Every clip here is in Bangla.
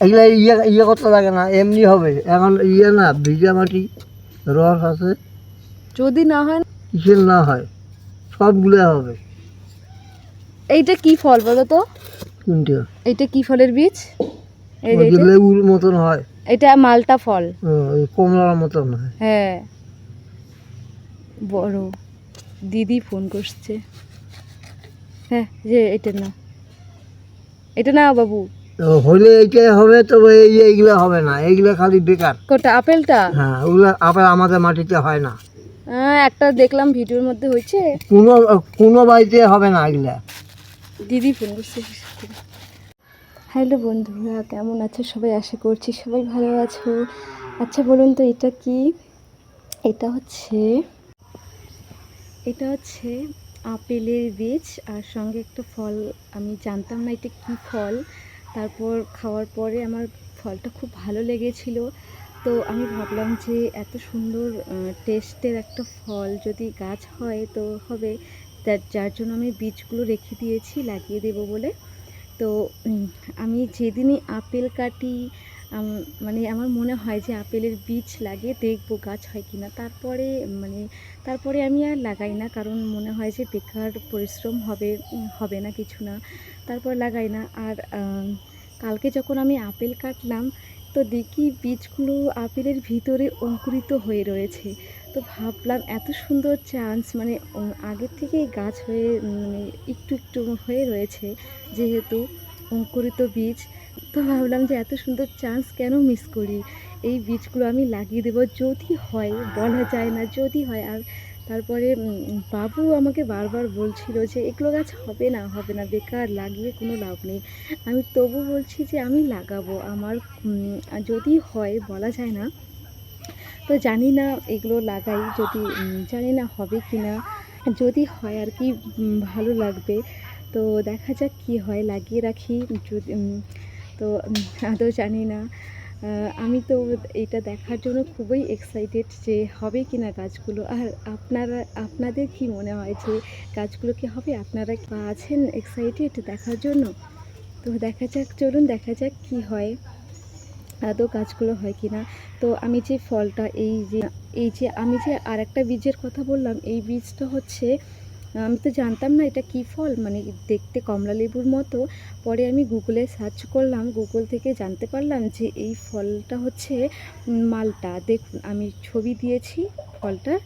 এগুলো ইয়ে ইয়ে করতে লাগে না, এমনি হবে। এখন ইয়ে না, ভিজা মাটি, রস আছে, যদি না হয়? কিসের না হয়, সবগুলো হবে। এইটা কি ফল বলো তো? কোনটা? এইটা কি ফলের বীজ? এই যে ওই যে এটা, লেবুর মতন হয়। এটা মালটা ফল। ওই কমলার মতন হয়। হ্যাঁ, বড়। দিদি ফোন করছে। হ্যাঁ, যে এটা না, এটা না বাবু। তো হলে এইটাই হবে, তো এইগুলো হবে না, এইগুলো খালি বেকার। কোনটা? আপেলটা? হ্যাঁ, ওগুলো আবার আমাদের মাটিতে হয় না। হ্যাঁ, একটা দেখলাম ভিডিওর মধ্যে হয়েছে। কোনো কোনো বাড়িতে হবে না এগুলা। দিদি ফোন করছে। হ্যালো বন্ধুরা, কেমন আছো সবাই? আশা করছি সবাই ভালো আছো। আচ্ছা বলুন তো, এটা কি? এটা হচ্ছে আপেলের বীজ আর সঙ্গে একটা ফল। আমি জানতাম না এটা কি ফল, তারপর খাওয়ার পরে আমার ফলটা খুব ভালো লেগেছিল। তো আমি ভাবলাম যে এত সুন্দর টেস্টের একটা ফল যদি গাছ হয় তো হবে, যার জন্য আমি বীজগুলো রেখে দিয়েছি লাগিয়ে দেবো বলে। তো আমি যেদিনই আপেল কাটি, মানে আমার মনে হয় যে আপেলের বীজ লাগিয়ে দেখবো গাছ হয় কিনা। তারপরে আমি আর লাগাই না, কারণ মনে হয় যে বেকার পরিশ্রম হবে না কিছু না, তারপর লাগাই না। আর কালকে যখন আমি আপেল কাটলাম, তো দেখি বীজগুলো আপেলের ভিতরে অঙ্কুরিত হয়ে রয়েছে। তো ভাবলাম এত সুন্দর চান্স, মানে আগের থেকেই গাছ হয়ে মানে একটু একটু হয়ে রয়েছে যেহেতু অঙ্কুরিত বীজ। তো ভাবলাম যে এত সুন্দর চান্স কেন মিস করি, এই বীজগুলো আমি লাগিয়ে দেবো, যদি হয়, বলা যায় না, যদি হয়। আর তারপরে বাবু আমাকে বারবার বলছিল যে এগুলো গাছ হবে না, বেকার, লাগিয়ে কোনো লাভ নেই। আমি তবু বলছি যে আমি লাগাবো, আমার যদি হয়, বলা যায় না। তো জানি না এগুলো লাগাই, যদি জানি না হবে কি না, যদি হয় আর কি ভালো লাগবে। তো দেখা যাক কি হয়, লাগিয়ে রাখি। যদি তো আদৌ জানি না। আমি তো এটা দেখার জন্য খুবই এক্সাইটেড যে হবে কি না গাছগুলো। আর আপনাদের কি মনে হয় যে গাছগুলো কি হবে? আপনারা কি আছেন এক্সাইটেড দেখার জন্য? তো দেখা যাক, চলুন দেখা যাক কি হয়, আদৌ গাছগুলো হয় কি না। তো আমি যে ফলটা, এই যে আমি যে আর একটা বীজের কথা বললাম, এই বীজটা হচ্ছে, আমি তো জানতাম না এটা কী ফল, মানে দেখতে কমলা লেবুর মতো। পরে আমি গুগলে সার্চ করলাম, গুগল থেকে জানতে পারলাম যে এই ফলটা হচ্ছে মালটা। দেখুন আমি ছবি দিয়েছি ফলটার,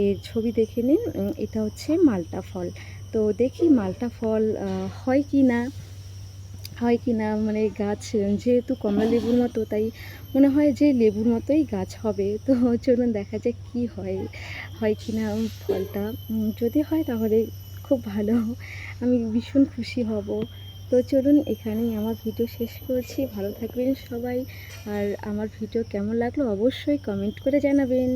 এর ছবি দেখে নিন। এটা হচ্ছে মালটা ফল। তো দেখি মালটা ফল হয় কি না, মানে গাছ যেহেতু কমলা লেবুর মতো, তাই মনে হয় যে লেবুর মতোই গাছ হবে। তো চলুন দেখা যাক কী হয় কি না ফলটা। যদি হয় তাহলে খুব ভালো, আমি ভীষণ খুশি হব। তো চলুন এখানেই আমার ভিডিও শেষ করছি। ভালো থাকবেন সবাই, আর আমার ভিডিও কেমন লাগলো অবশ্যই কমেন্ট করে জানাবেন।